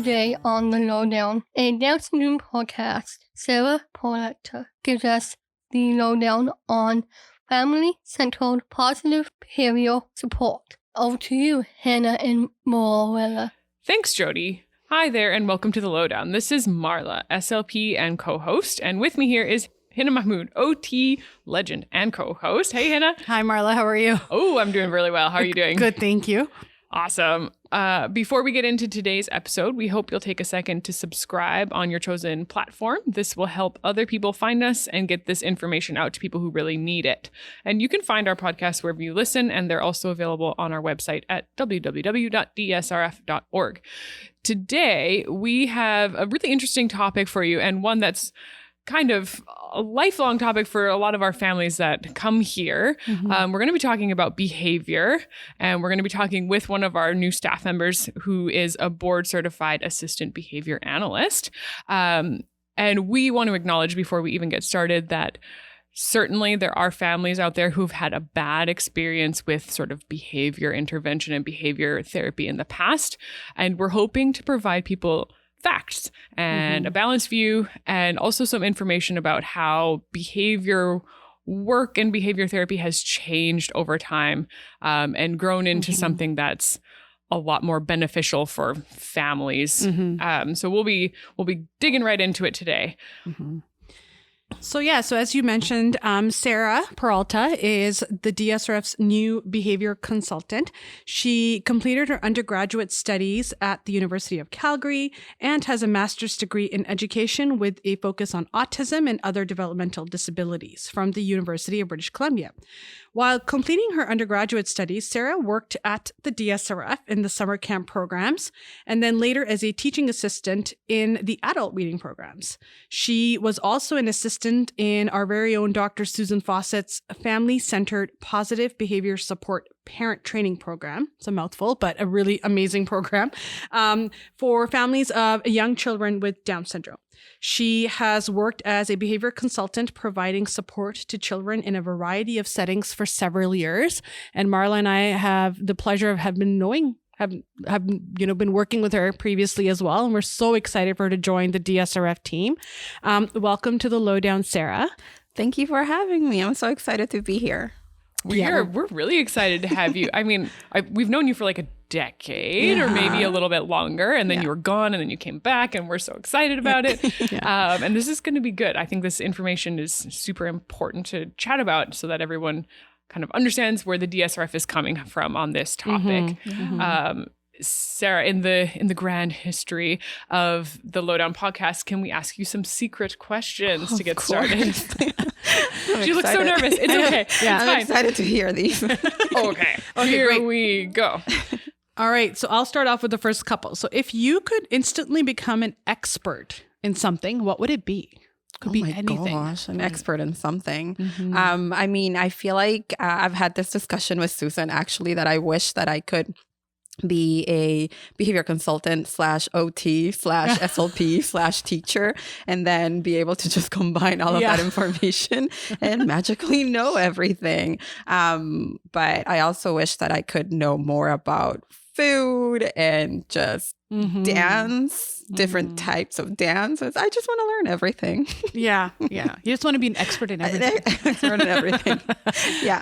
Today on the Lowdown, a afternoon podcast, Sara Peralta gives us the lowdown on family-centered positive behavioral support. Over to you, Hannah and Marla. Thanks, Jody. Hi there, and welcome to the Lowdown. This is Marla, SLP and co-host, and with me here is Hannah Mahmood, OT legend and co-host. Hey, Hannah. Hi, Marla. How are you? Oh, I'm doing really well. How are you doing? Good, thank you. Awesome. Before we get into today's episode, we hope you'll take a second to subscribe on your chosen platform. This will help other people find us and get this information out to people who really need it. And you can find our podcast wherever you listen, and they're also available on our website at www.dsrf.org. Today, we have a really interesting topic for you, and one that's kind of a lifelong topic for a lot of our families that come here. We're going to be talking about behavior, and we're going to be talking with one of our new staff members who is a board certified assistant behavior analyst. And we want to acknowledge before we even get started that certainly there are families out there who've had a bad experience with sort of behavior intervention and behavior therapy in the past. And we're hoping to provide people facts and a balanced view, and also some information about how behavior work and behavior therapy has changed over time and grown into something that's a lot more beneficial for families. So we'll be digging right into it today. So as you mentioned, Sara Peralta is the DSRF's new behavior consultant. She completed her undergraduate studies at the University of Calgary and has a master's degree in education with a focus on autism and other developmental disabilities from the University of British Columbia. While completing her undergraduate studies, Sara worked at the DSRF in the summer camp programs, and then later as a teaching assistant in the adult reading programs. She was also an assistant in our very own Dr. Susan Fawcett's family-centered positive behavior support parent training program. It's a mouthful, but a really amazing program for families of young children with Down syndrome. She has worked as a behavior consultant providing support to children in a variety of settings for several years. And Marla and I have the pleasure of been working with her previously as well. And we're so excited for her to join the DSRF team. Welcome to the Lowdown, Sara. Thank you for having me. I'm so excited to be here. We're really excited to have you. I mean, we've known you for like a decade or maybe a little bit longer, and then you were gone, and then you came back, and we're so excited about it. And this is going to be good. I think this information is super important to chat about so that everyone kind of understands where the DSRF is coming from on this topic. Sara, in the grand history of the Lowdown podcast, can we ask you some secret questions to get started? She looks so nervous. It's okay. I'm excited to hear these. Okay, here great. We go. All right, so I'll start off with the first couple. So if you could instantly become an expert in something, what would it be? Could be anything. Gosh, an expert in something. I mean, I feel like I've had this discussion with Susan actually that I wish that I could be a behavior consultant / OT / SLP / teacher, and then be able to just combine all of that information and magically know everything. But I also wish that I could know more about food and just dance, different types of dances. I just want to learn everything. You just want to be an expert in everything. Expert in everything.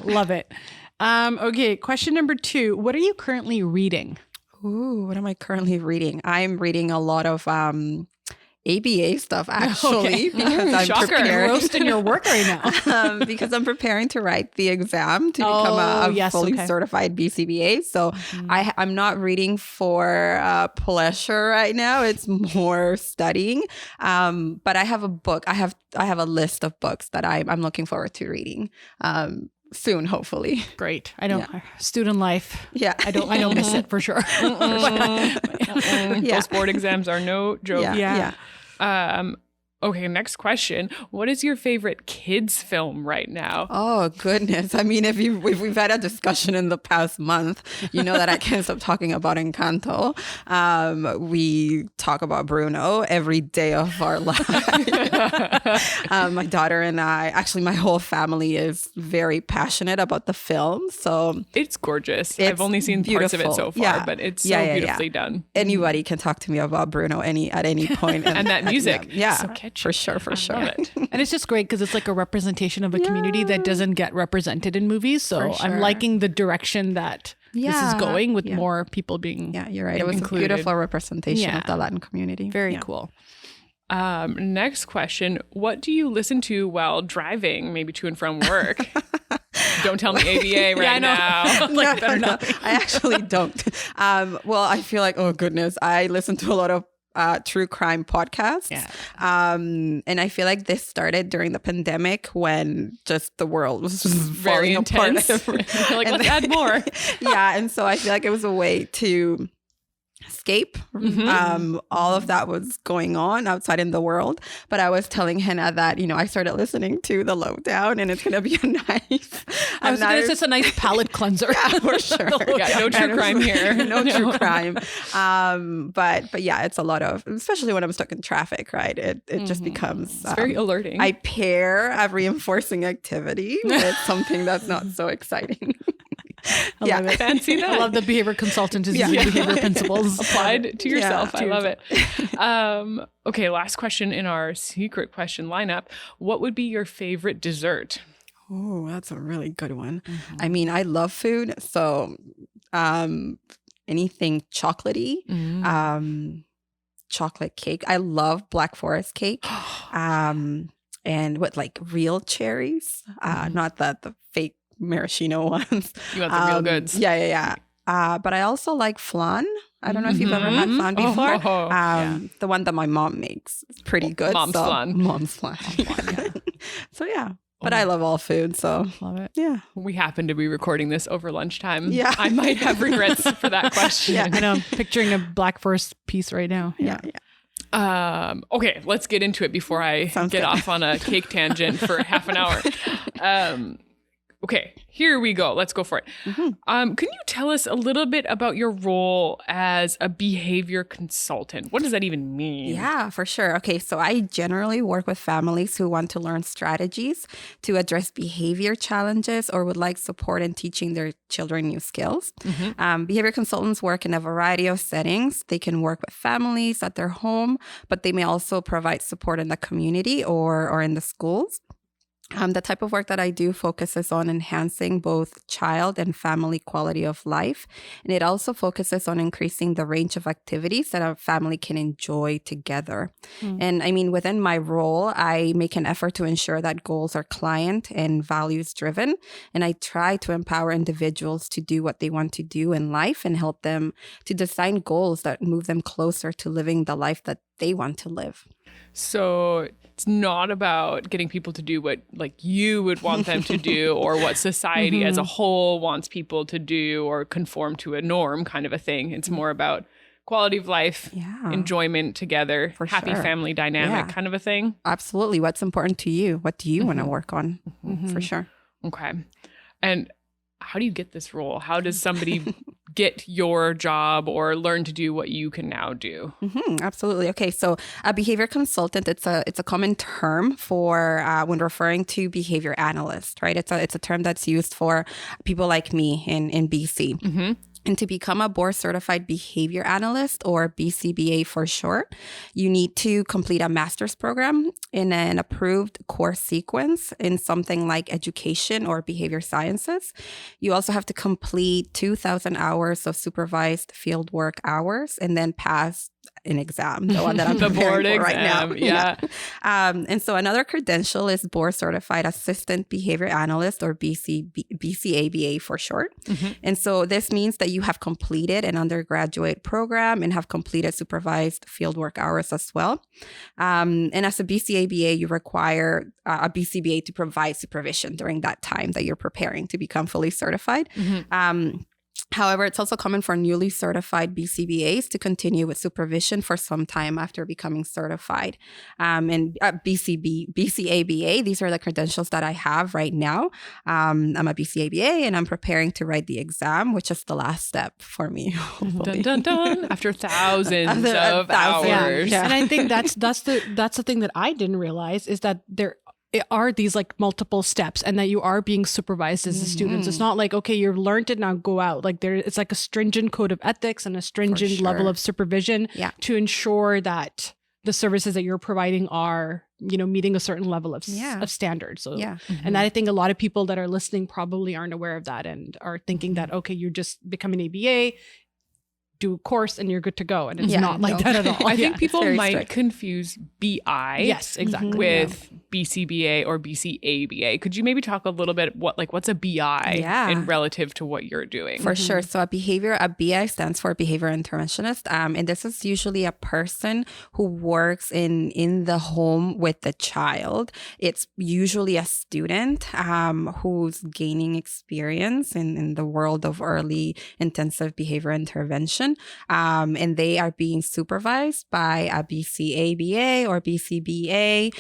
Love it. Okay, question number 2. What are you currently reading? Ooh, what am I currently reading? I'm reading a lot of ABA stuff, actually, because I'm preparing. Roasting your work right now. Because I'm preparing to write the exam to become a fully certified BCBA. So I'm not reading for pleasure right now. It's more studying. But I have a book. I have a list of books that I'm looking forward to reading. Soon, hopefully. Great. I know student life. I don't miss it for sure. Those board exams are no joke. Okay, next question. What is your favorite kids film right now? Oh, goodness. I mean, if we've had a discussion in the past month, you know that I can't stop talking about Encanto. We talk about Bruno every day of our lives. My daughter and I, actually my whole family is very passionate about the film. So it's gorgeous. I've only seen parts of it so far, but it's so beautifully done. Anybody can talk to me about Bruno at any point. And that music. Yeah, so catchy. For sure. And it's just great because it's like a representation of a community that doesn't get represented in movies. So I'm liking the direction that this is going with more people being you're right. It was included. A beautiful representation of the Latin community. Very cool. Next question. What do you listen to while driving, maybe to and from work? Don't tell me ABA right now. No, I actually don't. Well, I feel like, oh goodness, I listen to a lot of true crime podcasts. Yeah. And I feel like this started during the pandemic when just the world was just very intense. You're like, let's add more. Yeah. And so I feel like it was a way to escape all of that was going on outside in the world. But I was telling Hannah that, I started listening to the LowDOWN, and it's going to be a nice... It's just a nice palate cleanser. Yeah, for sure. No true crime here. No true crime. But yeah, it's a lot of, especially when I'm stuck in traffic, right? It just becomes... It's very alerting. I pair a reinforcing activity with something that's not so exciting. I love it. Fancy that. I love the behavior consultant is using behavior principles applied to yourself. I love it. Okay, last question in our secret question lineup. What would be your favorite dessert? Oh, that's a really good one. I mean, I love food, so anything chocolatey, chocolate cake. I love Black Forest cake, and with like real cherries, not the fake maraschino ones. You want the real goods. Yeah. But I also like flan. I don't know if you've ever had flan before. The one that my mom makes. It's pretty good. Mom's flan. Mom's flan. So yeah. But I love all food, so love it. Yeah. We happen to be recording this over lunchtime. Yeah. I might have regrets for that question. I know. I'm picturing a Black Forest piece right now. Yeah. Okay, let's get into it before I get off on a cake tangent for half an hour. Okay, here we go. Let's go for it. Can you tell us a little bit about your role as a behavior consultant? What does that even mean? Yeah, for sure. Okay, so I generally work with families who want to learn strategies to address behavior challenges or would like support in teaching their children new skills. Behavior consultants work in a variety of settings. They can work with families at their home, but they may also provide support in the community or in the schools. The type of work that I do focuses on enhancing both child and family quality of life. And it also focuses on increasing the range of activities that a family can enjoy together. And I mean, within my role, I make an effort to ensure that goals are client and values driven. And I try to empower individuals to do what they want to do in life and help them to design goals that move them closer to living the life that they want to live. So it's not about getting people to do what like you would want them to do or what society as a whole wants people to do or conform to a norm kind of a thing. It's more about quality of life, enjoyment together, happy family dynamic kind of a thing. Absolutely. What's important to you? What do you want to work on? For sure. Okay. And how do you get this role? How does somebody get your job or learn to do what you can now do? Absolutely. Okay, so a behavior consultant, it's a common term for when referring to behavior analyst, right? It's a term that's used for people like me in BC. And to become a board certified behavior analyst, or BCBA for short, you need to complete a master's program in an approved course sequence in something like education or behavior sciences. You also have to complete 2,000 hours of supervised fieldwork hours and then pass an exam, the one that I'm the board exam right now. Yeah. And so another credential is board certified assistant behavior analyst, or BCABA for short. And so this means that you have completed an undergraduate program and have completed supervised fieldwork hours as well. And as a BCABA, you require a BCBA to provide supervision during that time that you're preparing to become fully certified. However, it's also common for newly certified BCBAs to continue with supervision for some time after becoming certified. And BCABA, these are the credentials that I have right now. I'm a BCABA and I'm preparing to write the exam, which is the last step for me. Dun, dun, dun. After thousands of hours. Yeah. And I think that's the thing that I didn't realize is that there are these like multiple steps and that you are being supervised as a student. It's not like, okay, you've learned it, now go out. Like it's like a stringent code of ethics and a stringent level of supervision to ensure that the services that you're providing are, meeting a certain level of standards. So, and I think a lot of people that are listening probably aren't aware of that and are thinking that, okay, you're just becoming an ABA, do a course and you're good to go. And it's not like that at all. I think people might confuse BI with BCBA or BCABA. Could you maybe talk a little bit what's a BI in relative to what you're doing? For sure. So a BI stands for behavior interventionist. And this is usually a person who works in the home with the child. It's usually a student who's gaining experience in the world of early intensive behavior intervention. And they are being supervised by a BCABA or BCBA,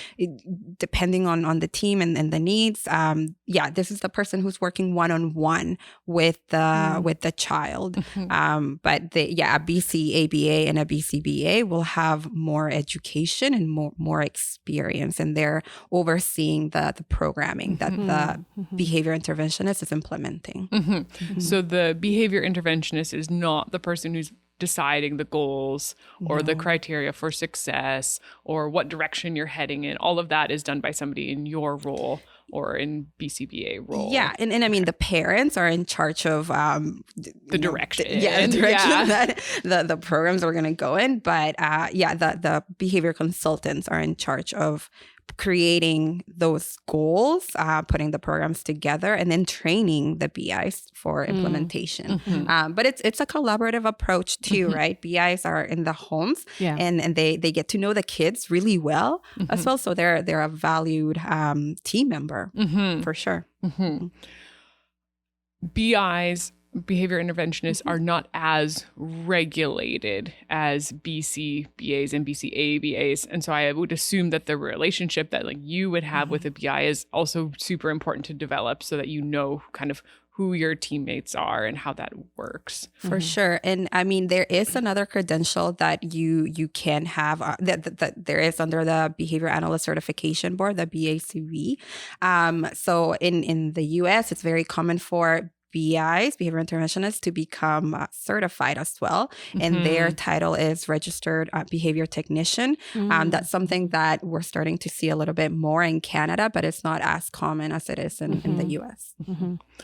depending on the team and the needs. This is the person who's working one-on-one with the child. But a BCABA and a BCBA will have more education and more experience, and they're overseeing the programming that the behavior interventionist is implementing. So the behavior interventionist is not the person who's deciding the goals or the criteria for success or what direction you're heading in. All of that is done by somebody in your role or in BCBA role. Yeah. And I mean, the parents are in charge of the direction. The direction that the programs are going to go in. But the behavior consultants are in charge of creating those goals, putting the programs together, and then training the BIs for implementation. But it's a collaborative approach too, right? BIs are in the homes and they get to know the kids really well as well. So they're a valued team member for sure. BIs, behavior interventionists, are not as regulated as BCBAs and BCABAs. And so I would assume that the relationship that you would have with a BI is also super important to develop so that you know kind of who your teammates are and how that works. For sure. And I mean, there is another credential that you can have that there is under the Behavior Analyst Certification Board, the BACB. So in the US, it's very common for BIs, behavior interventionists, to become certified as well. And their title is Registered Behavior Technician. That's something that we're starting to see a little bit more in Canada, but it's not as common as it is in the US.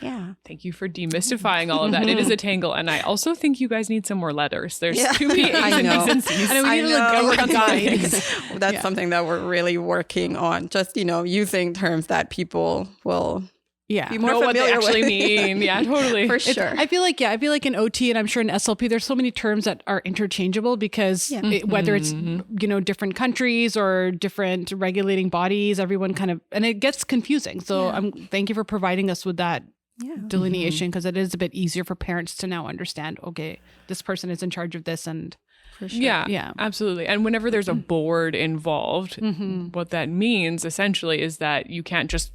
Yeah. Thank you for demystifying all of that. It is a tangle. And I also think you guys need some more letters. There's too many A's and B's and C's. I know we need to work on guides. That's something that we're really working on. Just, using terms that people will be more know what they actually with. mean. Yeah, totally. For sure. I feel like in OT and I'm sure in SLP, there's so many terms that are interchangeable because whether it's, different countries or different regulating bodies, everyone kind of, and it gets confusing. So thank you for providing us with that delineation because it is a bit easier for parents to now understand, okay, this person is in charge of this and For sure. Yeah, absolutely. And whenever there's a board involved, what that means essentially is that you can't just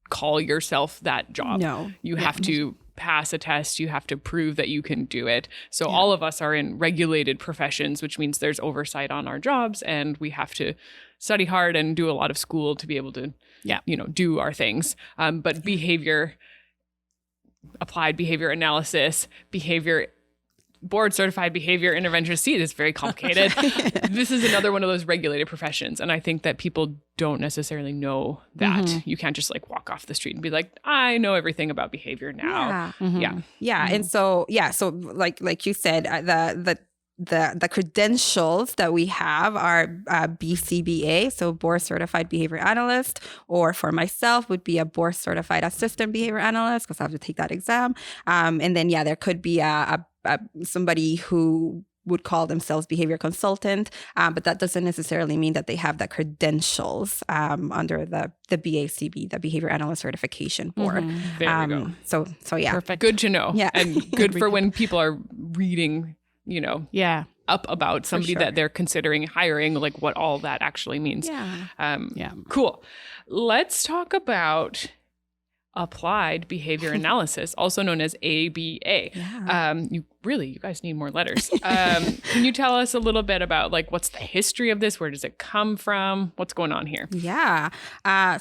call yourself that job. No. You have to pass a test. You have to prove that you can do it. So all of us are in regulated professions, which means there's oversight on our jobs and we have to study hard and do a lot of school to be able to, do our things. But behavior, applied behavior analysis, board certified behavior interventionist. See, it's very complicated. This is another one of those regulated professions. And I think that people don't necessarily know that. You can't just walk off the street and be like, I know everything about behavior now. Yeah. And so like you said, the credentials that we have are BCBA, so board certified behavior analyst, or for myself would be a board certified assistant behavior analyst because I have to take that exam. And then there could be somebody who would call themselves behavior consultant, but that doesn't necessarily mean that they have the credentials under the BACB, the Behavior Analyst Certification Board. There we go. So yeah. Perfect. Good to know. Yeah. And good for when people are reading, Yeah. up about somebody sure. that they're considering hiring, like what all that actually means. Yeah. Yeah. Cool. Let's talk about applied behavior analysis, also known as ABA. Yeah. You guys need more letters. Can you tell us a little bit about like what's the history of this? Where does it come from? What's going on here? Yeah.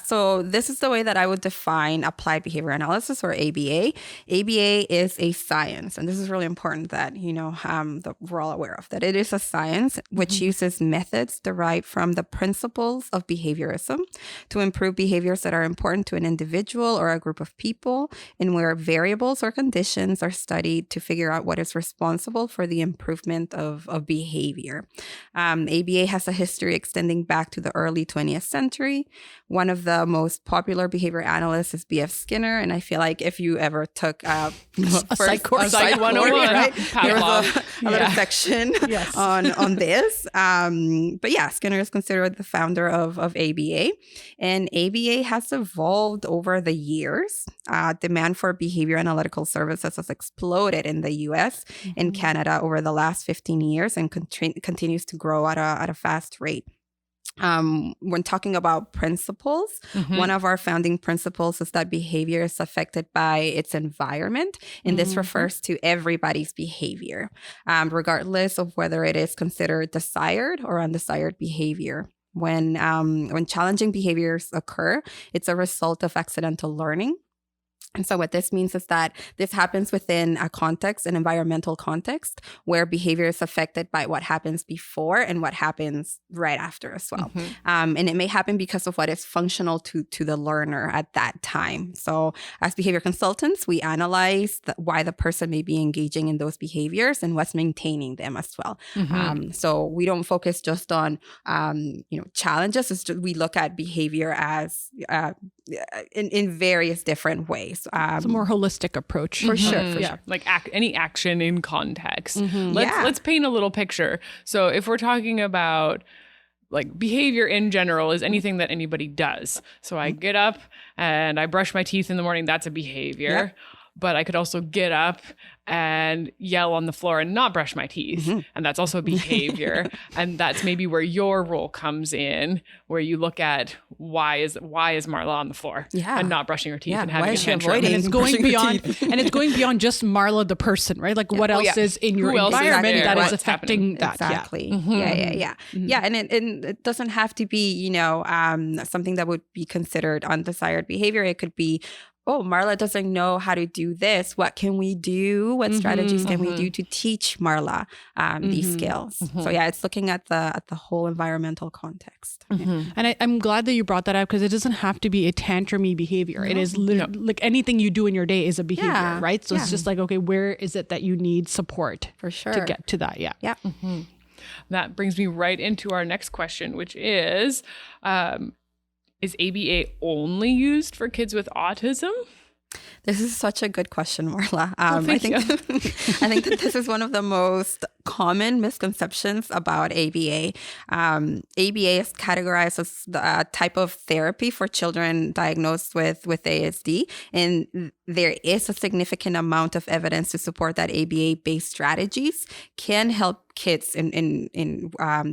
So this is the way that I would define applied behavior analysis, or ABA. ABA is a science, and this is really important that that we're all aware of, that it is a science which uses methods derived from the principles of behaviorism to improve behaviors that are important to an individual or a group of people, and where variables or conditions are studied to figure out what is responsible for the improvement of behavior. ABA has a history extending back to the early 20th century. One of the most popular behavior analysts is B.F. Skinner, and I feel like if you ever took a psych course, Psych 101, right? There was Pavlov. a little section Yes. on this. But yeah, Skinner is considered the founder of ABA, and ABA has evolved over the years. Demand for behavior analytical services has exploded in the U.S. and Canada over the last 15 years and continues to grow at a fast rate. When talking about principles, one of our founding principles is that behavior is affected by its environment, and this refers to everybody's behavior, regardless of whether it is considered desired or undesired behavior. When challenging behaviors occur, it's a result of accidental learning. And so what this means is that this happens within a context, an environmental context, where behavior is affected by what happens before and what happens right after as well. And it may happen because of what is functional to the learner at that time. So as behavior consultants, we analyze why the person may be engaging in those behaviors and what's maintaining them as well. So we don't focus just on challenges. We look at behavior as in various different ways. It's a more holistic approach. For sure. Yeah, like any action in context. Let's paint a little picture. So if we're talking about like behavior in general is anything that anybody does. So I get up and I brush my teeth in the morning. That's a behavior. Yep. But I could also get up and yell on the floor and not brush my teeth. And that's also behavior. And that's maybe where your role comes in, where you look at why is Marla on the floor and not brushing her teeth and having Why a is she tantrum. avoiding And it's going brushing her beyond, teeth? and it's going beyond just Marla the person, right? Like what else is in your Who else is environment there? that is What's affecting happening? that? Exactly. Yeah. And it doesn't have to be, something that would be considered undesired behavior. It could be, oh, Marla doesn't know how to do this. What can we do? What strategies can we do to teach Marla these skills? So yeah, it's looking at the whole environmental context. And I'm glad that you brought that up because it doesn't have to be a tantrumy behavior. It is like anything you do in your day is a behavior, right? So it's just like, okay, where is it that you need support For sure. to get to that? Yeah. That brings me right into our next question, which is ABA only used for kids with autism? This is such a good question, Marla. Thank you. I think that this is one of the most common misconceptions about ABA. ABA is categorized as a type of therapy for children diagnosed with ASD, and there is a significant amount of evidence to support that ABA-based strategies can help kids in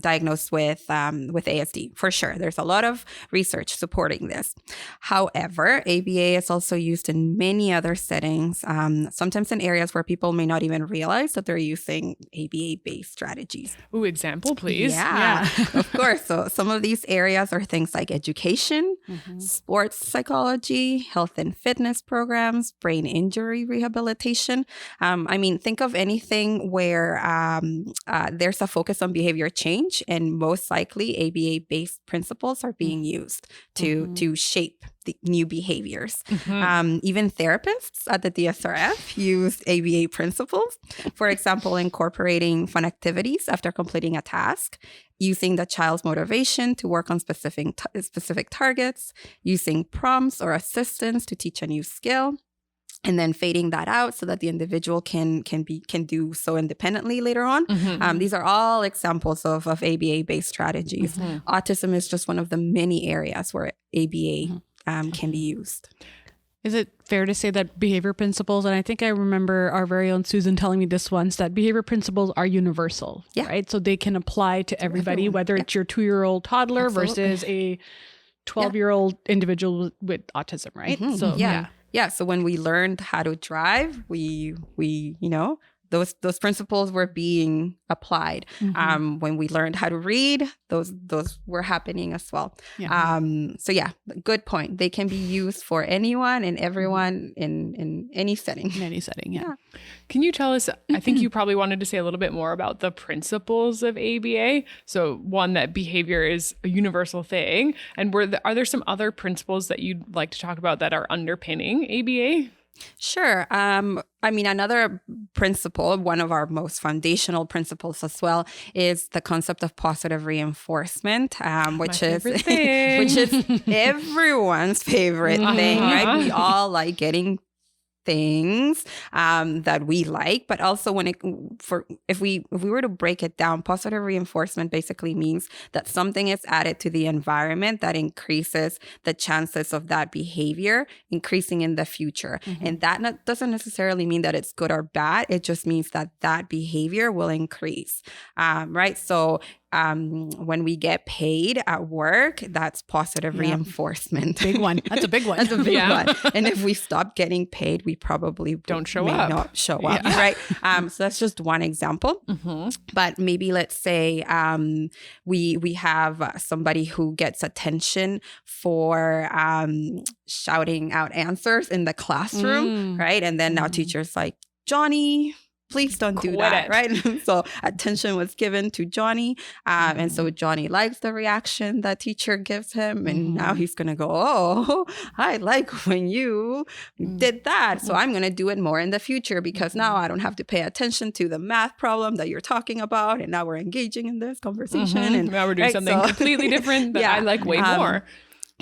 diagnosed with ASD. For sure, there's a lot of research supporting this. However, ABA is also used in many other settings, sometimes in areas where people may not even realize that they're using ABA-based strategies. Ooh, example, please. Yeah, of course. So some of these areas are things like education, sports psychology, health and fitness programs, brain injury rehabilitation. Think of anything where there's a focus on behavior change, and most likely ABA-based principles are being used to shape the new behaviors. Even therapists at the DSRF use ABA principles. For example, incorporating fun activities after completing a task, using the child's motivation to work on specific targets, using prompts or assistance to teach a new skill, and then fading that out so that the individual can do so independently later on. These are all examples of ABA-based strategies. Autism is just one of the many areas where ABA can be used. Is it fair to say that behavior principles, and I think I remember our very own Susan telling me this once, that behavior principles are universal, right? So they can apply to everybody, whether it's your 2-year-old toddler versus a 12-year-old individual with autism, right? So Yeah. So when we learned how to drive, we those principles were being applied. When we learned how to read, those were happening as well. So yeah, good point. They can be used for anyone and everyone in any setting. In any setting, yeah. Can you tell us, I think you probably wanted to say a little bit more about the principles of ABA. So one, that behavior is a universal thing. And are there some other principles that you'd like to talk about that are underpinning ABA? Sure. I mean, another principle, one of our most foundational principles as well, is the concept of positive reinforcement, which is everyone's favorite thing, right? We all like getting things that we like, but also if we were to break it down, positive reinforcement basically means that something is added to the environment that increases the chances of that behavior increasing in the future. And that doesn't necessarily mean that it's good or bad. It just means that that behavior will increase, right? So when we get paid at work, that's positive reinforcement. Big one. That's a big one. That's a big one. And if we stop getting paid, we probably don't show up. Not show up, right? So that's just one example. But maybe let's say we have somebody who gets attention for shouting out answers in the classroom, right? And then now teachers like, Johnny, please don't do that, right? So attention was given to Johnny. And so Johnny likes the reaction that teacher gives him. And now he's going to go, oh, I like when you did that. So I'm going to do it more in the future because now I don't have to pay attention to the math problem that you're talking about. And now we're engaging in this conversation. And now we're doing something completely different that I like way more.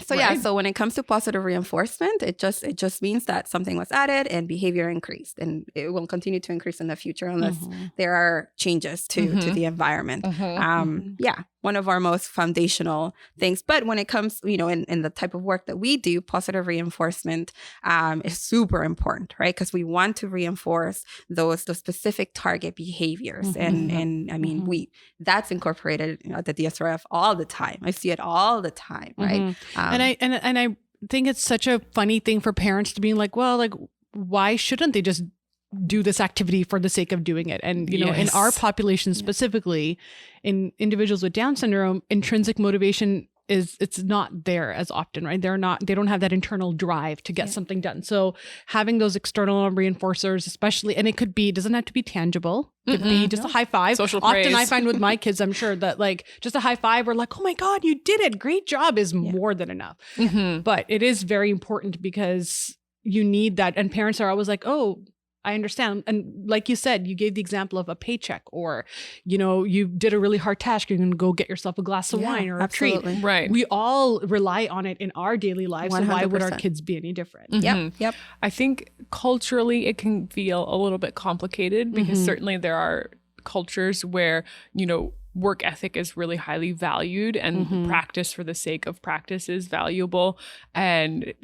So so when it comes to positive reinforcement, it just means that something was added and behavior increased, and it will continue to increase in the future unless there are changes to the environment. One of our most foundational things. But when it comes, in the type of work that we do, positive reinforcement is super important, right? Because we want to reinforce those specific target behaviors, and I mean that's incorporated at the DSRF all the time. I see it all the time, right? And I think it's such a funny thing for parents to be like, well, like, why shouldn't they just do this activity for the sake of doing it? And, in our population specifically, in individuals with Down syndrome, intrinsic motivation it's not there as often, right? They don't have that internal drive to get something done. So having those external reinforcers, especially, and it doesn't have to be tangible. It could be just a high five. Social Often praise. I find with my kids, I'm sure that like just a high five or like, oh my God, you did it. Great job is more than enough. But it is very important because you need that. And parents are always like, oh, I understand. And like you said, you gave the example of a paycheck or, you did a really hard task. You're going to go get yourself a glass of wine or a treat. Right. We all rely on it in our daily lives. 100%. So why would our kids be any different? Yep. I think culturally it can feel a little bit complicated because certainly there are cultures where, work ethic is really highly valued and practice for the sake of practice is valuable. And,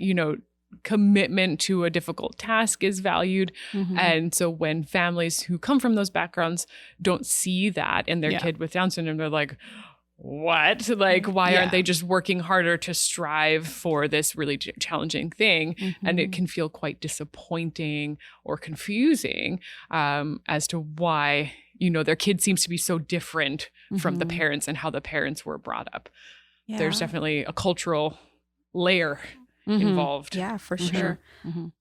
commitment to a difficult task is valued. And so when families who come from those backgrounds don't see that in their kid with Down syndrome, they're like, what? Like, why aren't they just working harder to strive for this really challenging thing? And it can feel quite disappointing or confusing as to why, their kid seems to be so different from the parents and how the parents were brought up. There's definitely a cultural layer involved. Yeah, for sure.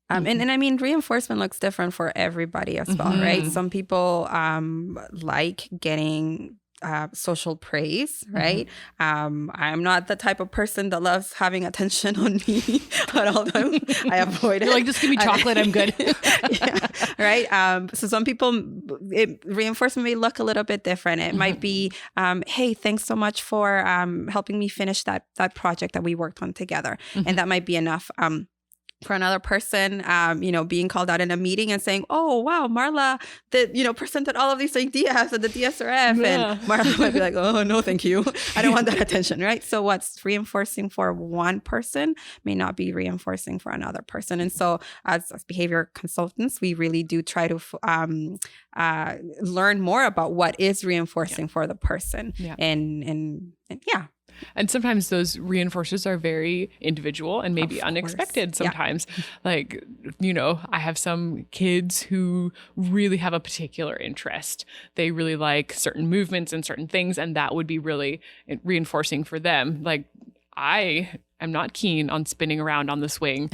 And I mean, reinforcement looks different for everybody as well, right? Some people like getting social praise, right? I'm not the type of person that loves having attention on me at all time. I avoid it. You're like, just give me chocolate, I'm good. Right? So some people, reinforcement may look a little bit different. It might be, hey, thanks so much for helping me finish that project that we worked on together. And that might be enough for another person, being called out in a meeting and saying, oh, wow, Marla, presented all of these ideas at the DSRF. Yeah. And Marla might be like, oh, no, thank you. I don't want that attention, right? So what's reinforcing for one person may not be reinforcing for another person. And so as behavior consultants, we really do try to learn more about what is reinforcing for the person. Yeah. And yeah. And sometimes those reinforcers are very individual and maybe unexpected sometimes. Yeah. Like, I have some kids who really have a particular interest. They really like certain movements and certain things, and that would be really reinforcing for them. Like, I am not keen on spinning around on the swing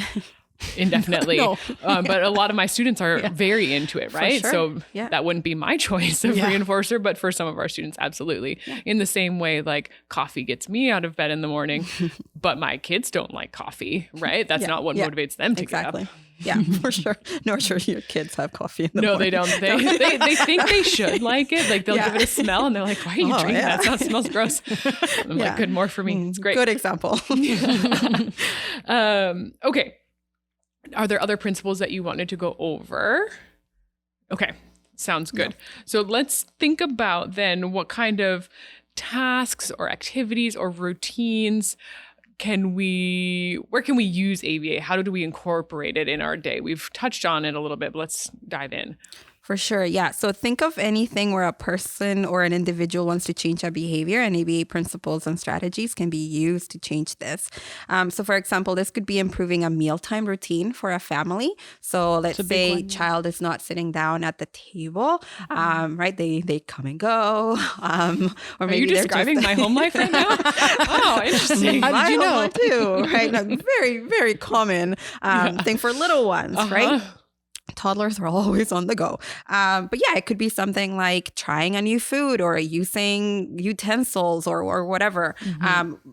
indefinitely. No. But a lot of my students are very into it, right? Sure. So that wouldn't be my choice of reinforcer, but for some of our students, absolutely. Yeah. In the same way, like coffee gets me out of bed in the morning, but my kids don't like coffee, right? That's not what motivates them to get up. Yeah, for sure. No, sure, your kids have coffee in the morning. No, they don't. They think they should like it. Like they'll give it a smell and they're like, why are you drinking that? That smells gross. I'm like, good, more for me. It's great. Good example. Okay. Are there other principles that you wanted to go over? Okay, sounds good. Yeah. So let's think about then what kind of tasks or activities or routines where can we use ABA? How do we incorporate it in our day? We've touched on it a little bit, but let's dive in. For sure. Yeah. So think of anything where a person or an individual wants to change a behavior, and ABA principles and strategies can be used to change this. So for example, this could be improving a mealtime routine for a family. So let's say child is not sitting down at the table, right? They come and go. Or maybe are you describing my home life right now? Oh, interesting. How did you know? Too, right? Very, very common thing for little ones, right? Toddlers are always on the go. But yeah, it could be something like trying a new food or using utensils or whatever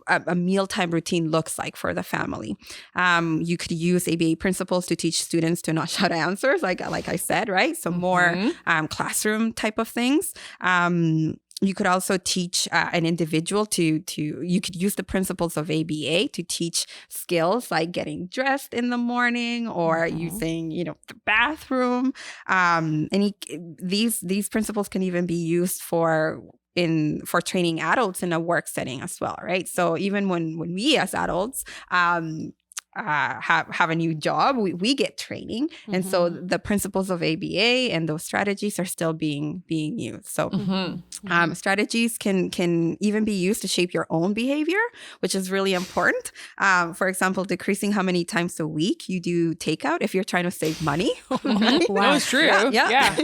a mealtime routine looks like for the family. You could use ABA principles to teach students to not shout answers, like I said, right? So more classroom type of things. You could also teach an individual you could use the principles of ABA to teach skills like getting dressed in the morning or using, the bathroom. These principles can even be used for training adults in a work setting as well, right? So even when we as adults, have a new job, we get training. And so the principles of ABA and those strategies are still being used. So strategies can even be used to shape your own behavior, which is really important. For example, decreasing how many times a week you do takeout if you're trying to save money. Right? Wow, that's true. Yeah.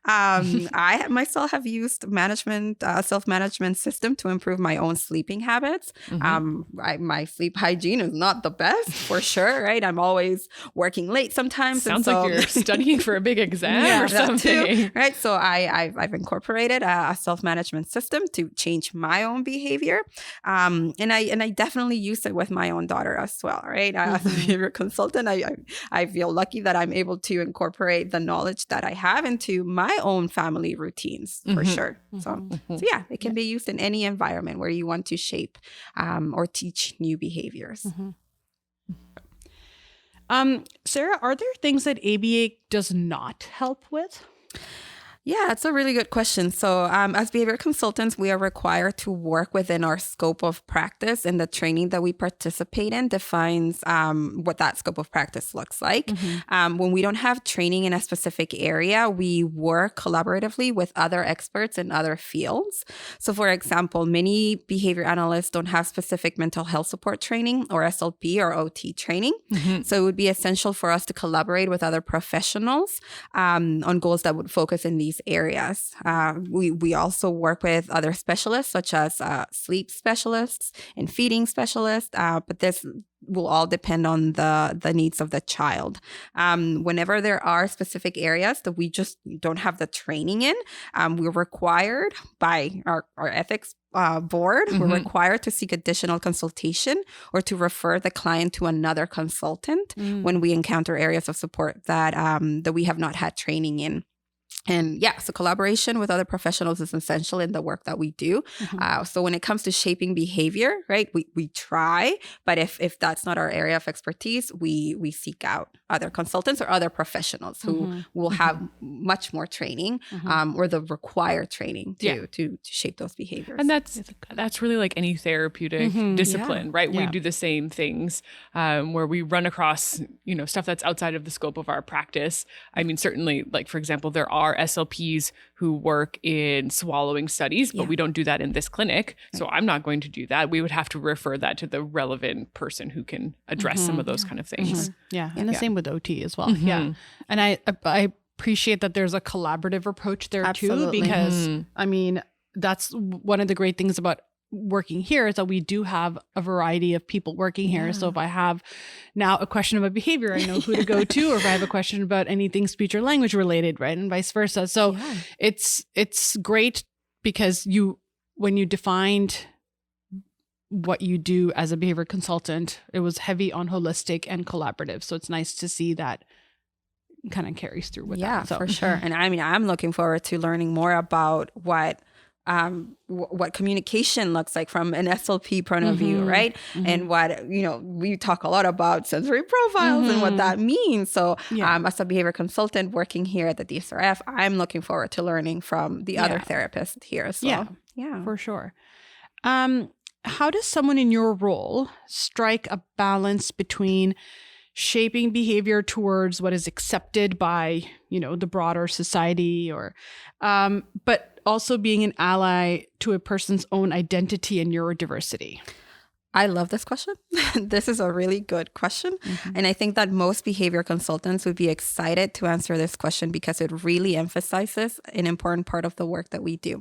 I myself have used self-management system to improve my own sleeping habits. My sleep hygiene is not the best, for sure, right? I'm always working late sometimes. Sounds like you're studying for a big exam or something. Too, right? So I've incorporated a self-management system to change my own behavior. And I definitely use it with my own daughter as well, right? As a behavior consultant, I feel lucky that I'm able to incorporate the knowledge that I have into my own family routines, for sure. So yeah, it can be used in any environment where you want to shape or teach new behaviors. Sara, are there things that ABA does not help with? Yeah, that's a really good question. So as behavior consultants, we are required to work within our scope of practice, and the training that we participate in defines what that scope of practice looks like. When we don't have training in a specific area, we work collaboratively with other experts in other fields. So for example, many behavior analysts don't have specific mental health support training or SLP or OT training. So it would be essential for us to collaborate with other professionals on goals that would focus in these areas. We also work with other specialists such as sleep specialists and feeding specialists, but this will all depend on the needs of the child. Whenever there are specific areas that we just don't have the training in, we're required by our ethics board, we're required to seek additional consultation or to refer the client to another consultant when we encounter areas of support that we have not had training in. And yeah, so collaboration with other professionals is essential in the work that we do. So when it comes to shaping behavior, right, we try, but if that's not our area of expertise, we seek out other consultants or other professionals who will have much more training or the required training to shape those behaviors. And that's really like any therapeutic discipline, right? We do the same things where we run across, stuff that's outside of the scope of our practice. I mean, certainly, like, for example, there are SLPs who work in swallowing studies, but we don't do that in this clinic. So I'm not going to do that. We would have to refer that to the relevant person who can address some of those kind of things. Yeah. And the same with OT as well. Yeah. And I appreciate that there's a collaborative approach there too, because I mean, that's one of the great things about working here is that we do have a variety of people working here. So if I have now a question about behavior, I know who to go to, or if I have a question about anything speech or language related, right? And vice versa. So it's great because when you defined what you do as a behavior consultant, it was heavy on holistic and collaborative. So it's nice to see that kind of carries through with that. So. For sure. And I mean, I'm looking forward to learning more about what communication looks like from an SLP point of view, right? And what, we talk a lot about sensory profiles and what that means. So as a behavior consultant working here at the DSRF, I'm looking forward to learning from the other therapists here. So yeah, for sure. How does someone in your role strike a balance between shaping behavior towards what is accepted by, the broader society, or but also being an ally to a person's own identity and neurodiversity? I love this question. This is a really good question. And I think that most behavior consultants would be excited to answer this question because it really emphasizes an important part of the work that we do.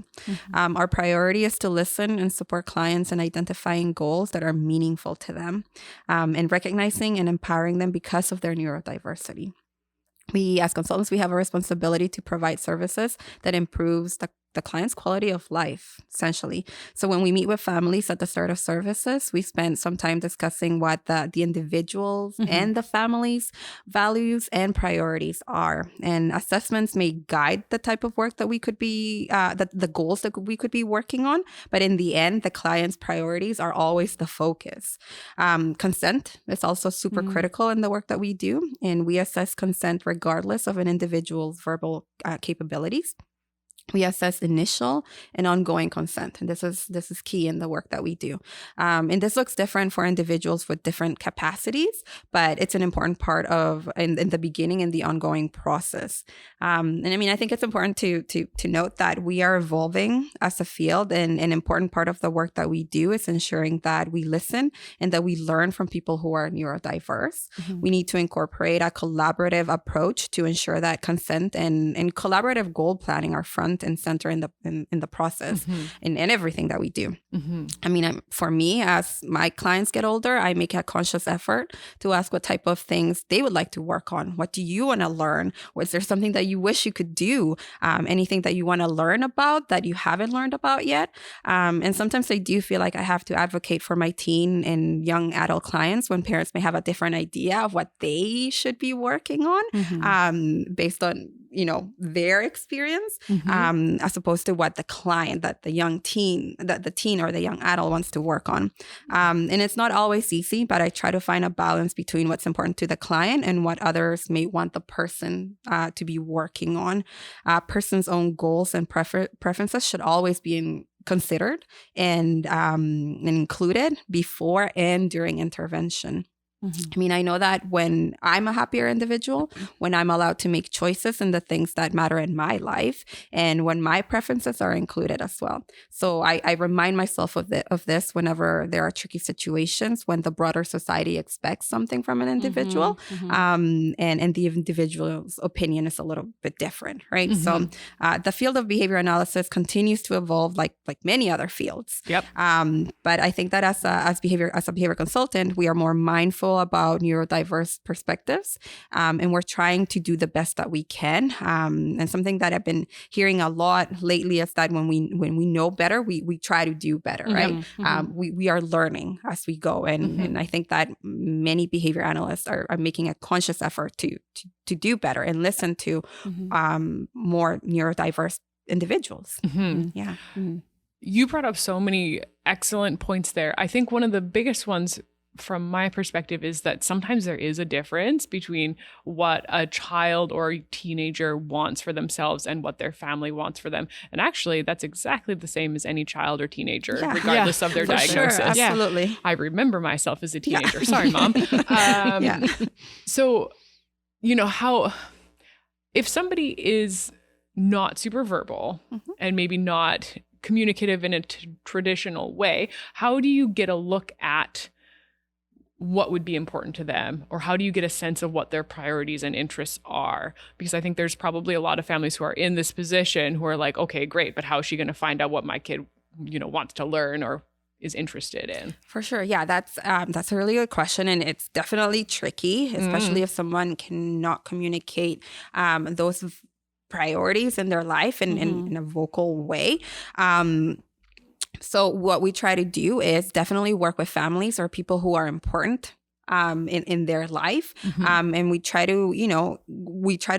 Our priority is to listen and support clients in identifying goals that are meaningful to them and recognizing and empowering them because of their neurodiversity. We, as consultants, we have a responsibility to provide services that improves the client's quality of life, essentially. So when we meet with families at the start of services, we spend some time discussing what the individuals and the family's values and priorities are. And assessments may guide the type of work that we could be, the goals that we could be working on. But in the end, the client's priorities are always the focus. Consent is also super critical in the work that we do. And we assess consent regardless of an individual's verbal capabilities. We assess initial and ongoing consent. And this is key in the work that we do. And this looks different for individuals with different capacities, but it's an important part of in the beginning and the ongoing process. And I mean, I think it's important to note that we are evolving as a field, and an important part of the work that we do is ensuring that we listen and that we learn from people who are neurodiverse. We need to incorporate a collaborative approach to ensure that consent and collaborative goal planning are front and center in the process in everything that we do. I mean, for me, as my clients get older, I make a conscious effort to ask what type of things they would like to work on. What do you want to learn? Was there something that you wish you could do? Anything that you want to learn about that you haven't learned about yet? And sometimes I do feel like I have to advocate for my teen and young adult clients when parents may have a different idea of what they should be working on based on their experience, as opposed to what the client, that the young teen, that the teen or the young adult wants to work on. And it's not always easy, but I try to find a balance between what's important to the client and what others may want the person to be working on. Person's own goals and preferences should always be considered and included before and during intervention. I mean, I know that when I'm a happier individual, when I'm allowed to make choices in the things that matter in my life, and when my preferences are included as well. So I remind myself of this whenever there are tricky situations when the broader society expects something from an individual, and the individual's opinion is a little bit different, right? So the field of behavior analysis continues to evolve like many other fields. But I think that as a behavior consultant, we are more mindful also about neurodiverse perspectives. And we're trying to do the best that we can. And something that I've been hearing a lot lately is that when we know better, we try to do better, right? We are learning as we go. And I think that many behavior analysts are making a conscious effort to do better and listen to more neurodiverse individuals. Yeah. You brought up so many excellent points there. I think one of the biggest ones from my perspective is that sometimes there is a difference between what a child or a teenager wants for themselves and what their family wants for them. And actually, that's exactly the same as any child or teenager, regardless of their diagnosis. Sure, absolutely. I remember myself as a teenager. Sorry, Mom. So, if somebody is not super verbal and maybe not communicative in a traditional way, how do you get a look at what would be important to them? Or how do you get a sense of what their priorities and interests are? Because I think there's probably a lot of families who are in this position who are like, okay, great, but how is she going to find out what my kid, wants to learn or is interested in? For sure. Yeah, that's a really good question. And it's definitely tricky, especially if someone cannot communicate those priorities in their life in a vocal way. So what we try to do is definitely work with families or people who are important in their life. And we try to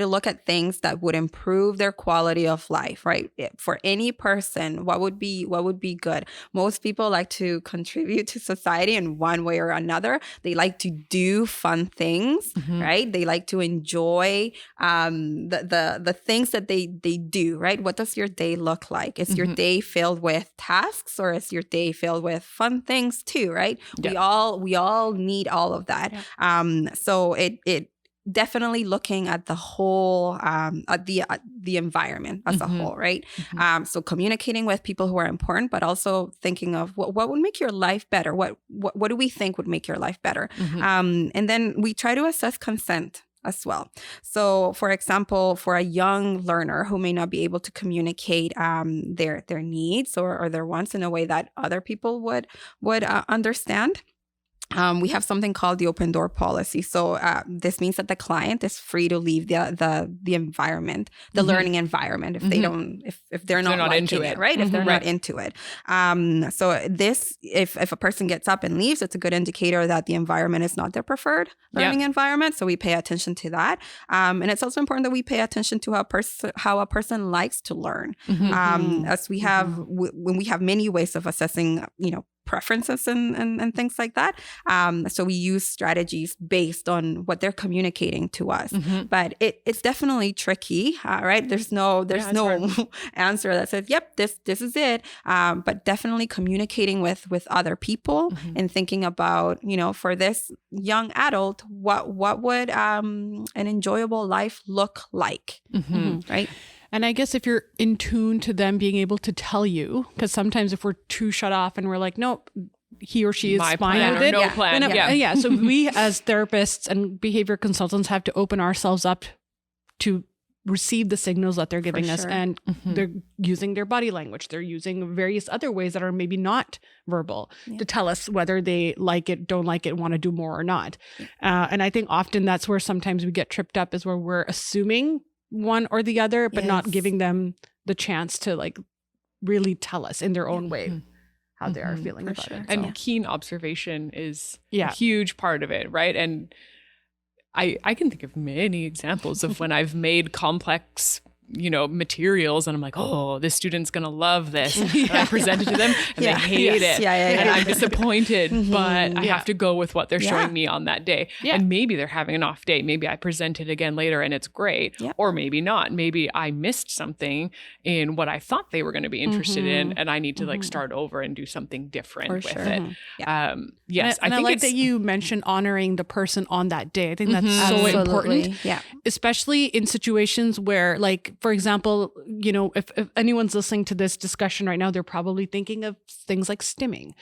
look at things that would improve their quality of life, right? For any person, what would be good? Most people like to contribute to society in one way or another. They like to do fun things, right? They like to enjoy the things that they do, right? What does your day look like? Is your day filled with tasks, or is your day filled with fun things too, right? We all need all of that. So it definitely looking at the whole, at the environment as a whole, right? So communicating with people who are important, but also thinking of what would make your life better? What do we think would make your life better? And then we try to assess consent as well. So, for example, for a young learner who may not be able to communicate their needs or their wants in a way that other people would understand, we have something called the open door policy. So this means that the client is free to leave the environment, the learning environment, if they don't, if they're not into it, right? If they're not into it. So this, if a person gets up and leaves, it's a good indicator that the environment is not their preferred learning environment. So we pay attention to that. And it's also important that we pay attention to how a person likes to learn. As we have, when we have many ways of assessing, preferences and things like that. So we use strategies based on what they're communicating to us. But it's definitely tricky, right? There's no answer that says, yep, this is it. But definitely communicating with other people and thinking about, for this young adult, what would an enjoyable life look like, right? And I guess if you're in tune to them being able to tell you, because sometimes if we're too shut off and we're like, nope, he or she is fine with it. No plan. Then, so we as therapists and behavior consultants have to open ourselves up to receive the signals that they're giving us. And they're using their body language. They're using various other ways that are maybe not verbal to tell us whether they like it, don't like it, want to do more or not. And I think often that's where sometimes we get tripped up, is where we're assuming one or the other, but not giving them the chance to really tell us in their own way how they are feeling about it. And keen observation is a huge part of it, right? And I can think of many examples of when I've made complex materials and I'm like, oh, this student's going to love this. And I present it to them and they hate it. And I'm disappointed, but I have to go with what they're showing me on that day. And maybe they're having an off day. Maybe I present it again later and it's great. Or maybe not. Maybe I missed something in what I thought they were going to be interested in and I need to start over and do something different with it. Yes. And I like that you mentioned honoring the person on that day. I think that's so important. Yeah. Especially in situations where, for example, if anyone's listening to this discussion right now, they're probably thinking of things like stimming,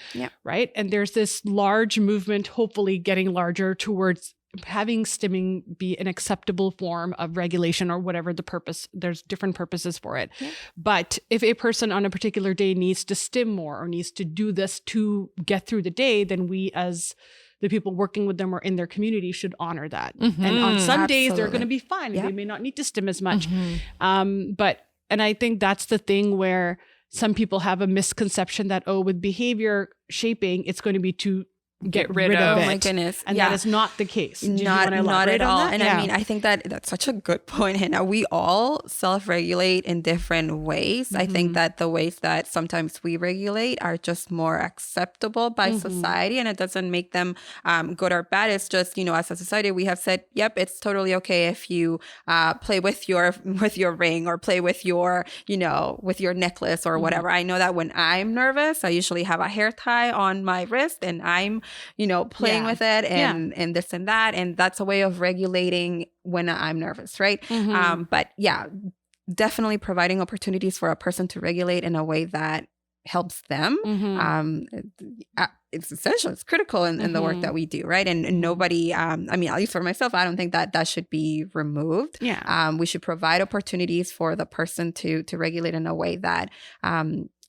right? And there's this large movement, hopefully getting larger, towards having stimming be an acceptable form of regulation or whatever the purpose. There's different purposes for it. But if a person on a particular day needs to stim more or needs to do this to get through the day, then we as the people working with them or in their community should honor that. And on some days they're going to be fine. They may not need to stim as much. And I think that's the thing where some people have a misconception that, with behavior shaping, it's going to be to get rid of it. Oh my goodness. And that is not the case. Not at all. And I mean, I think that's such a good point, Hannah. We all self-regulate in different ways. I think that the ways that sometimes we regulate are just more acceptable by society, and it doesn't make them good or bad. It's just, as a society, we have said, yep, it's totally okay if you play with your ring or play with your, with your necklace or whatever. I know that when I'm nervous, I usually have a hair tie on my wrist and I'm playing with it and this and that. And that's a way of regulating when I'm nervous, right? But yeah, definitely providing opportunities for a person to regulate in a way that helps them. It's essential. It's critical in the work that we do, right? And nobody, at least for myself, I don't think that should be removed. We should provide opportunities for the person to regulate in a way that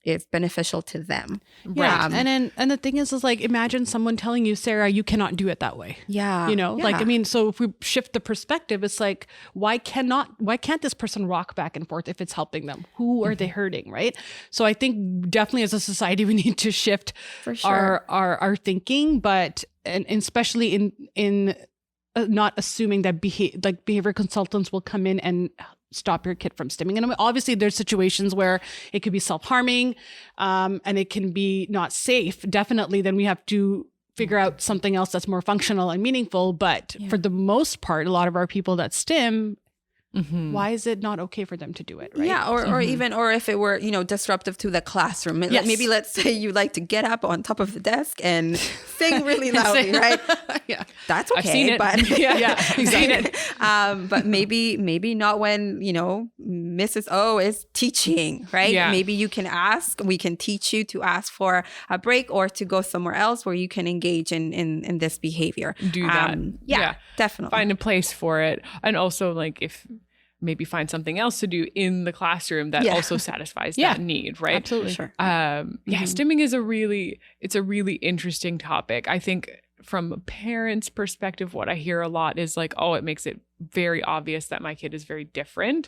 is beneficial to them. Yeah. And the thing is like, imagine someone telling you, Sarah, you cannot do it that way. Yeah. So if we shift the perspective, it's like, why can't this person rock back and forth if it's helping them? Who are they hurting? Right. So I think definitely as a society, we need to shift our thinking, but, and especially in not assuming that behavior consultants will come in and stop your kid from stimming. And obviously there's situations where it could be self-harming and it can be not safe. Definitely, then we have to figure out something else that's more functional and meaningful. But for the most part, a lot of our people that stim, why is it not okay for them to do it? Right? Yeah. Or even if it were, disruptive to the classroom. Yes. Maybe let's say you like to get up on top of the desk and sing really loudly, right? Yeah. That's okay. I've seen it. But I've seen it. But maybe not when, Mrs. O is teaching, right? Yeah. Maybe you can we can teach you to ask for a break or to go somewhere else where you can engage in this behavior. Do that. Yeah, definitely. Find a place for it. And also if maybe find something else to do in the classroom that also satisfies that need, right? Absolutely. Sure. Stimming is a really interesting topic. I think from a parent's perspective, what I hear a lot is it makes it very obvious that my kid is very different.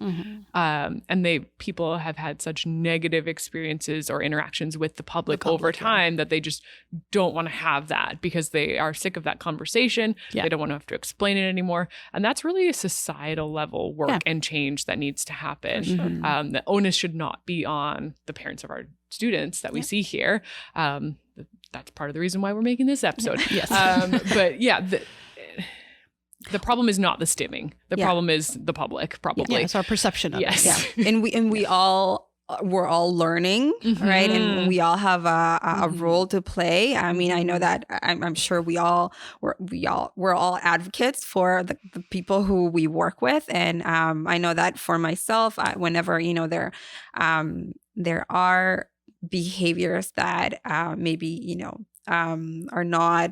And people have had such negative experiences or interactions with the public over time that they just don't want to have that because they are sick of that conversation. They don't want to have to explain it anymore. And that's really a societal level work and change that needs to happen. The onus should not be on the parents of our students that we see here. That's part of the reason why we're making this episode. Yes. But yeah, the problem is not the stimming. The problem is the public, probably. Yeah, it's our perception of it. Yeah. And we're all learning, right? And we all have a role to play. I mean, I know that I'm sure we're all advocates for the people who we work with. And I know that for myself, whenever, there are behaviors that maybe, are not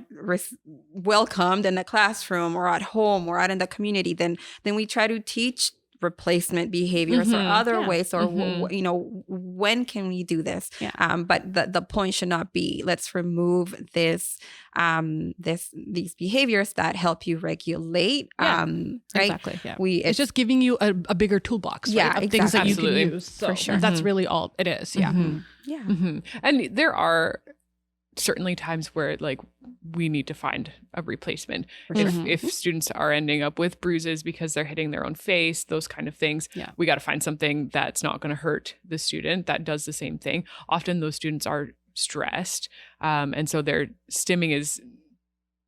welcomed in the classroom or at home or out in the community, then we try to teach replacement behaviors or other ways, or when can we do this? But the point should not be let's remove these behaviors that help you regulate. Right? Exactly. Yeah. It's just giving you a bigger toolbox, right? Of things that you can use. So for sure. That's really all it is. Yeah. And there are certainly times where we need to find a replacement. If students are ending up with bruises because they're hitting their own face, those kind of things, we got to find something that's not going to hurt the student that does the same thing. Often those students are stressed, and so their stimming is,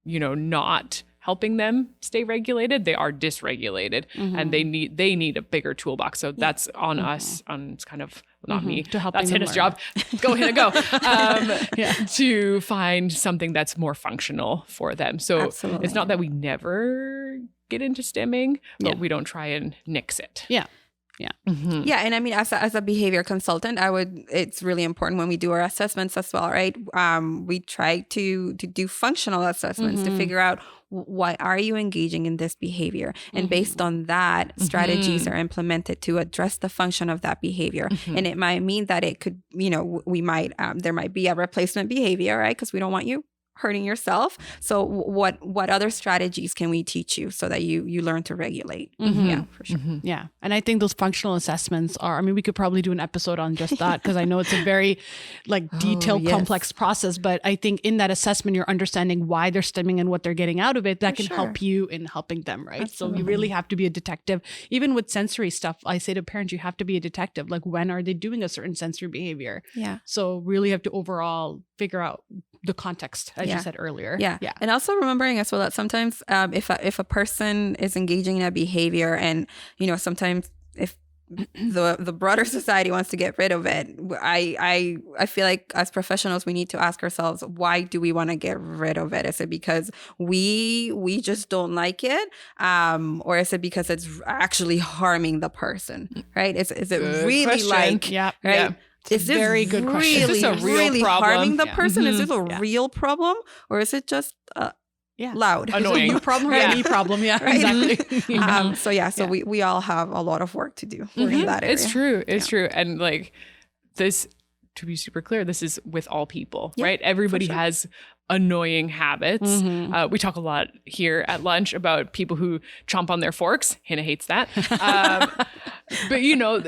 not helping them stay regulated. They are dysregulated, and they need a bigger toolbox. So that's on us. It's kind of not me to help. That's Hannah's job. Go Hannah, go. To find something that's more functional for them. So it's not that we never get into stimming, but we don't try and nix it. Yeah. Yeah. And I mean, as a behavior consultant, it's really important when we do our assessments as well, right? We try to do functional assessments to figure out why are you engaging in this behavior? And based on that, strategies are implemented to address the function of that behavior. And it might mean that it could, we might, there might be a replacement behavior, right? Because we don't want you hurting yourself. So what other strategies can we teach you so that you learn to regulate? Yeah, for sure. Yeah. And I think those functional assessments are, I mean, we could probably do an episode on just that because I know it's a very like detailed, complex process. But I think in that assessment, you're understanding why they're stemming and what they're getting out of it. That can help you in helping them, right? Absolutely. So you really have to be a detective. Even with sensory stuff, I say to parents, you have to be a detective. Like, when are they doing a certain sensory behavior? Yeah. So really have to overall figure out the context, as you said earlier. Yeah. And also remembering as well that sometimes if a person is engaging in a behavior, and, you know, sometimes if the broader society wants to get rid of it, I feel like as professionals, we need to ask ourselves, why do we want to get rid of it? Is it because we just don't like it? Or is it because it's actually harming the person, right? Is it really question. like, Yeah. right? Yeah. Is this very good question. really, Is this a real really problem? harming the person? Is this a Yeah. real problem? Or is it just loud? Annoying. You problem, Yeah. me problem. Yeah, Right? exactly. So we all have a lot of work to do in that area. It's true. It's true. And like this, to be super clear, this is with all people, right? Everybody has annoying habits. We talk a lot here at lunch about people who chomp on their forks. Hannah hates that. But you know,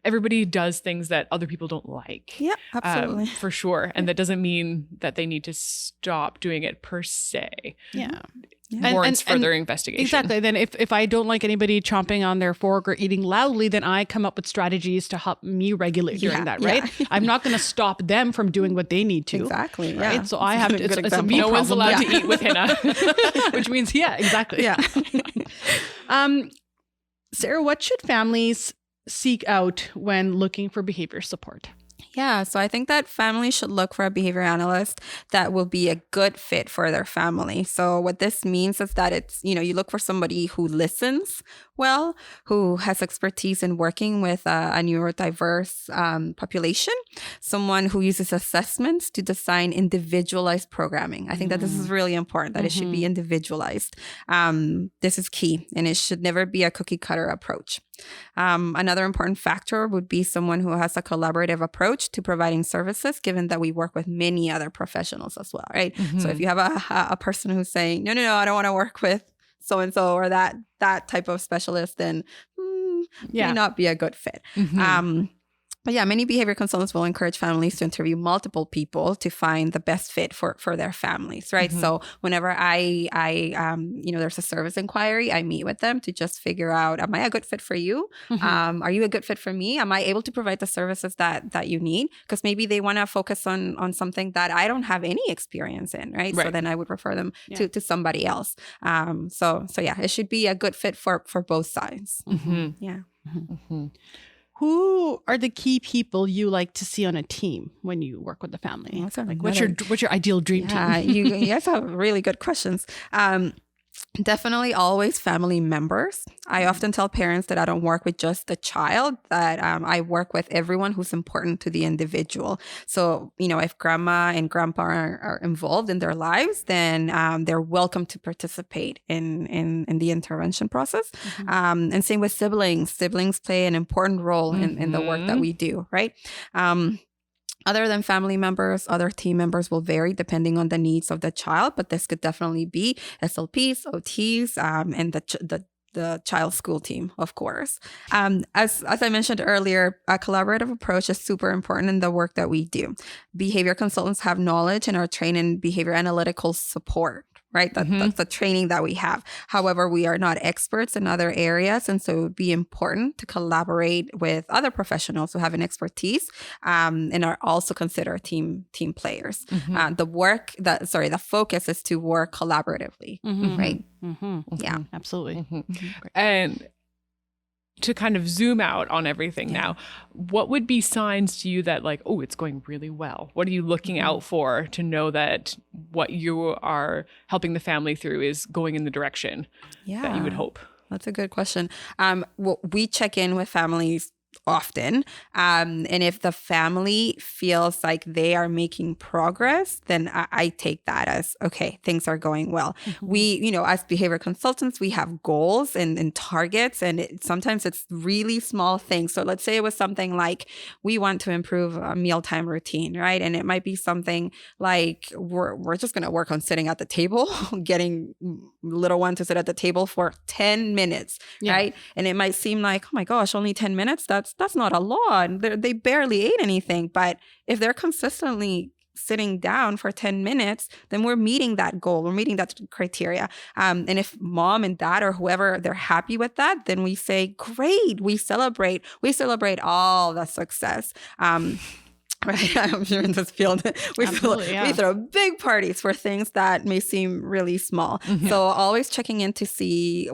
everybody does things that other people don't like. Yeah, absolutely. For sure. And that doesn't mean that they need to stop doing it per se. Yeah. Warrants further investigation. Exactly. Then if I don't like anybody chomping on their fork or eating loudly, then I come up with strategies to help me regulate during that, right? I'm not going to stop them from doing what they need to. Exactly. Right? Yeah. So I have to, it's a me No one's problem. allowed to eat with Hannah. Which means, exactly. Yeah. Sarah, what should families seek out when looking for behavior support? Yeah, so I think that families should look for a behavior analyst that will be a good fit for their family. So what this means is that it's, you know, you look for somebody who listens well, who has expertise in working with a neurodiverse population, someone who uses assessments to design individualized programming. I think that this is really important, that it should be individualized. This is key, and it should never be a cookie cutter approach. Another important factor would be someone who has a collaborative approach to providing services, given that we work with many other professionals as well, right? So if you have a person who's saying, no, I don't want to work with so-and-so or that type of specialist, then may not be a good fit. But yeah, many behavior consultants will encourage families to interview multiple people to find the best fit for their families, right? So whenever I there's a service inquiry, I meet with them to just figure out, am I a good fit for you? Are you a good fit for me? Am I able to provide the services that you need? Because maybe they want to focus on something that I don't have any experience in, right? So then I would refer them to somebody else. So yeah, it should be a good fit for both sides. Yeah. Who are the key people you like to see on a team when you work with the family? Like, what's your ideal dream team? You guys have really good questions. Definitely always family members. I often tell parents that I don't work with just the child, that I work with everyone who's important to the individual. So, you know, if grandma and grandpa are involved in their lives, then they're welcome to participate in the intervention process. And same with siblings. Siblings play an important role in the work that we do, right? Other than family members, other team members will vary depending on the needs of the child, but this could definitely be SLPs, OTs, and the child's school team, of course. As I mentioned earlier, a collaborative approach is super important in the work that we do. Behavior consultants have knowledge and are trained in behavior analytical support, right? That's the training that we have. However, we are not experts in other areas. And so it would be important to collaborate with other professionals who have an expertise and are also considered team players. The focus is to work collaboratively, right? Yeah, absolutely. And to kind of zoom out on everything now, what would be signs to you that like, oh, it's going really well? What are you looking out for to know that what you are helping the family through is going in the direction that you would hope? That's a good question. We check in with families often. And if the family feels like they are making progress, then I take that as, okay, things are going well. We, as behavior consultants, we have goals and targets, and sometimes it's really small things. So let's say it was something like we want to improve a mealtime routine, right? And it might be something like we're just going to work on sitting at the table, getting little one to sit at the table for 10 minutes, right? And it might seem like, oh my gosh, only 10 minutes? That's not a lot. They barely ate anything. But if they're consistently sitting down for 10 minutes, then we're meeting that goal. We're meeting that criteria. And if mom and dad or whoever, they're happy with that, then we say, great, we celebrate all the success. Right. I'm sure in this field, we throw big parties for things that may seem really small. So always checking in to see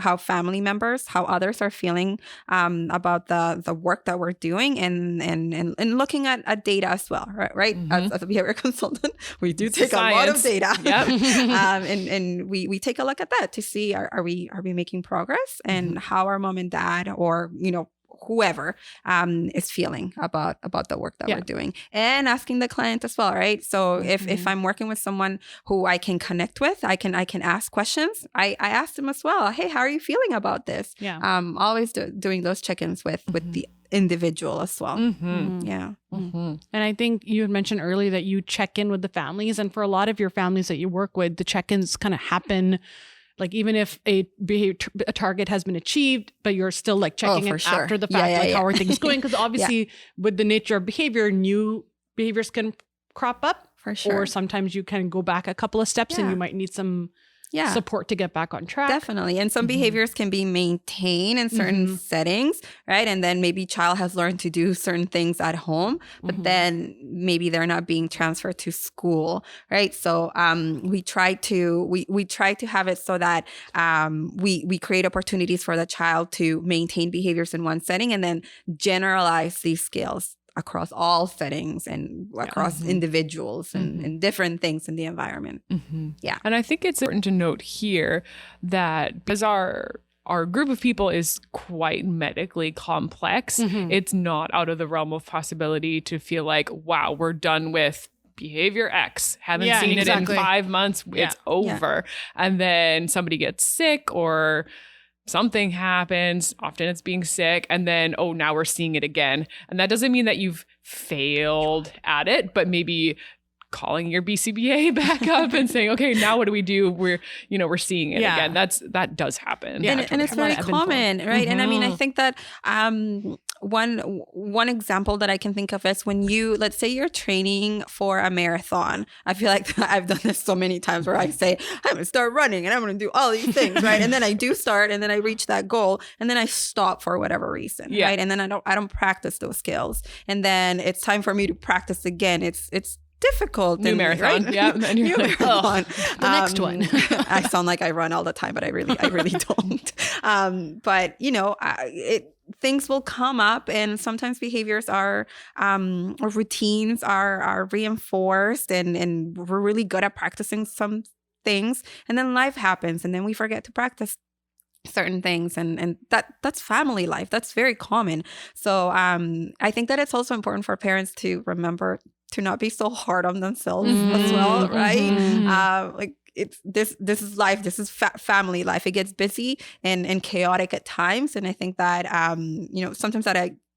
how family members, how others are feeling about the work that we're doing, and looking at data as well, right? As a behavior consultant, we do take a lot of data, and we take a look at that to see are we making progress, and how our mom and dad, or whoever is feeling about the work that we're doing, and asking the client as well, right? So if I'm working with someone who I can connect with, I can ask questions. I ask them as well, hey, how are you feeling about this? Always doing those check-ins with the individual as well. And I think you had mentioned earlier that you check in with the families, and for a lot of your families that you work with, the check-ins kind of happen like even if a target has been achieved, but you're still like checking in after the fact, how are things going? Because obviously with the nature of behavior, new behaviors can crop up. For sure. Or sometimes you can go back a couple of steps and you might need some support to get back on track. Definitely. And some behaviors can be maintained in certain settings, right? And then maybe child has learned to do certain things at home, but then maybe they're not being transferred to school, right? So we try to have it so that we create opportunities for the child to maintain behaviors in one setting and then generalize these skills across all settings and across individuals and different things in the environment. Yeah. And I think it's important to note here that because our group of people is quite medically complex, it's not out of the realm of possibility to feel like, wow, we're done with behavior X. Haven't seen it in 5 months. It's over. And then somebody gets sick or something happens, often it's being sick, and then, oh, now we're seeing it again. And that doesn't mean that you've failed at it, but maybe calling your BCBA back up and saying, okay, now what do we do? We're seeing it again. That does happen. Yeah. And it's very common, right? And I mean, I think that one example that I can think of is when let's say you're training for a marathon. I feel like I've done this so many times where I say, I'm going to start running and I'm going to do all these things, right? And then I do start and then I reach that goal and then I stop for whatever reason, right? And then I don't practice those skills. And then it's time for me to practice again. It's difficult. New marathon. Right? Yeah. And New marathon. The next one. I sound like I run all the time, but I really don't. But things will come up, and sometimes behaviors or routines are reinforced, and we're really good at practicing some things, and then life happens, and then we forget to practice certain things, and that's family life. That's very common. So I think that it's also important for parents to remember to not be so hard on themselves as well, right? Like this is life. This is family life. It gets busy and chaotic at times, and I think that sometimes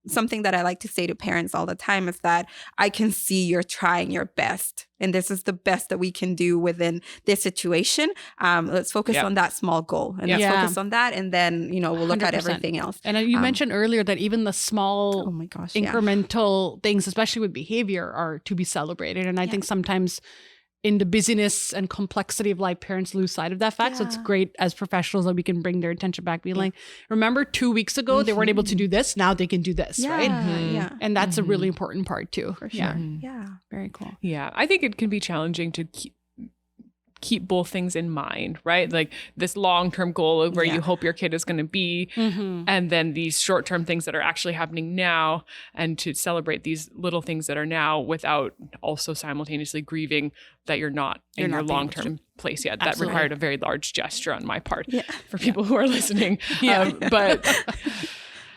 something that I like to say to parents all the time is that I can see you're trying your best, and this is the best that we can do within this situation. Let's focus on that small goal, and let's focus on that, and then we'll look 100%. At everything else. And you mentioned earlier that even the small, incremental things, especially with behavior, are to be celebrated. And I think sometimes in the busyness and complexity of life, parents lose sight of that fact. So it's great as professionals that we can bring their attention back, being like, remember 2 weeks ago, they weren't able to do this. Now they can do this, right? Yeah. And that's a really important part too. For sure. Yeah. Very cool. Yeah. I think it can be challenging to keep both things in mind, right? Like this long-term goal of where you hope your kid is going to be, and then these short-term things that are actually happening now, and to celebrate these little things that are now without also simultaneously grieving that you're not in your long-term place yet. That required a very large gesture on my part for people who are listening.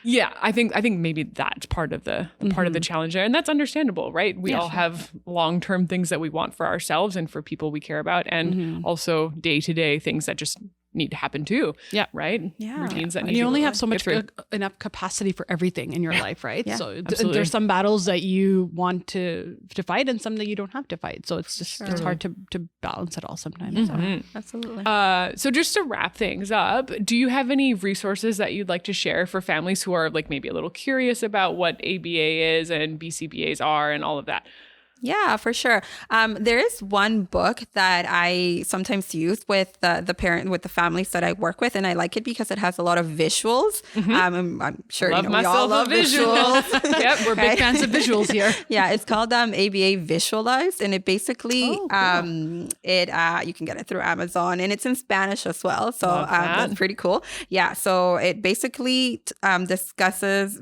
Yeah, I think maybe that's part of the part of the challenge there, and that's understandable, right? We all have long-term things that we want for ourselves and for people we care about, and also day-to-day things that just need to happen too. Yeah. Right? Yeah. Routines that And need you to only have so get much through. enough capacity for everything in your life, right? Yeah, So absolutely. there's some battles that you want to fight and some that you don't have to fight. So it's just it's hard to balance it all sometimes. So. Absolutely. So just to wrap things up, do you have any resources that you'd like to share for families who are like maybe a little curious about what ABA is and BCBAs are and all of that? Yeah, for sure. There is one book that I sometimes use with the families that I work with, and I like it because it has a lot of visuals. I'm sure Love we myself all love a visual. visuals. Yep, we're big Right? Fans of visuals here. Yeah, it's called ABA Visualized, and it basically you can get it through Amazon, and it's in Spanish as well. So Love that. that's pretty cool. Yeah, so it basically discusses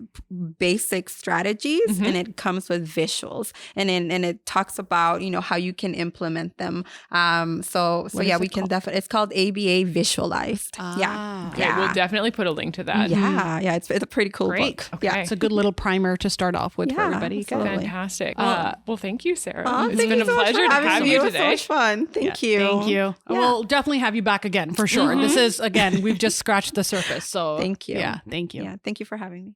basic strategies, and it comes with visuals, and it talks about how you can implement them. So yeah, we can definitely. It's called ABA Visualized. Yeah, Okay, we'll definitely put a link to that. yeah. It's a pretty cool Great. book. Okay. Yeah. It's a good little primer to start off with for Yeah, everybody. Good. absolutely. Fantastic. Well, thank you, Sarah. It's Thank been you a so much pleasure for to having have me. you It was so today. much fun. Thank you. Thank you. Yeah. We'll definitely have you back again for sure. This is, again, we've just scratched the surface. So Thank you. Yeah, thank you. Yeah, thank you for having me.